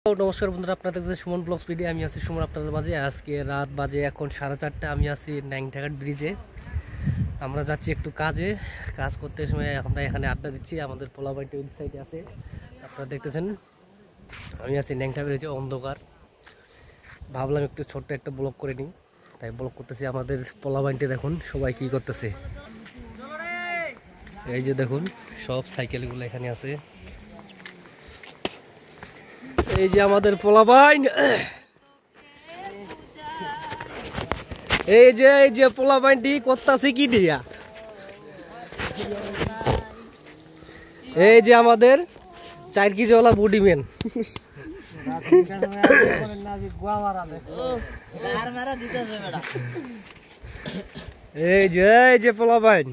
নমস্কার বন্ধুরা, আপনাদের কাছে সুমন ব্লগস ভিডিও। আমি আছি সুমন আপনাদের মাঝে। আজকে রাত বাজে এখন 4:30। আমি আছি ন্যাংটাঘাট ব্রিজে। আমরা যাচ্ছি একটু কাজ করতে সময় আমরা এখানে আড্ডা দিচ্ছি। আমাদের পোলাবাইটি ওই সাইডে আছে, আপনারা দেখতেছেন। আমি আছি ন্যাংটা ব্রিজে, অন্ধকার। ভাবলাম একটু ছোট্ট একটা ব্লগ করে নিই, তাই ব্লগ করতেছি। আমাদের পোলাবাইটি দেখুন সবাই কি করতেছে। এই যে দেখুন সব সাইকেলগুলো এখানে আছে। এই যে আমাদের পোলাবাইন, এই যে পোলাবাইনটি করতেছে কি দিয়া। এই যে আমাদের 4 কেজিওয়ালা বুডিম্যান। এই যে পোলাবাইন।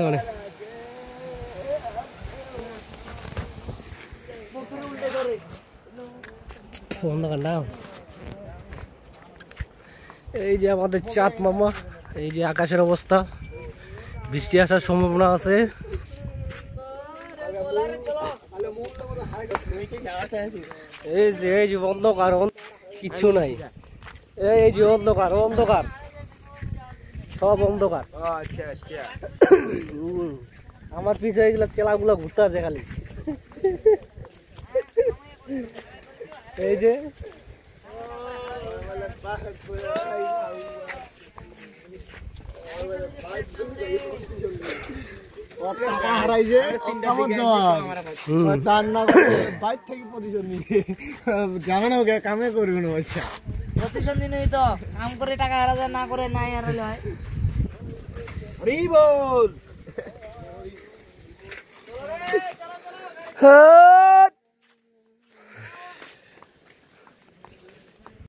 মানে এই যে আমাদের চাঁদ মামা। এই যে আকাশের অবস্থা, বৃষ্টি আসার সম্ভাবনা আছে। এই যে অন্ধকার, কিচ্ছু নাই। এই যে অন্ধকার, সব অন্ধকার। আমার পিছনে এগুলা চেলাগুলা ঘুরতে আছে খালি। এই যে কামে করবো না প্রতিশোধ দিন তো কাম করে টাকা হারা যায়, না করে নাই হারালে হয়। বল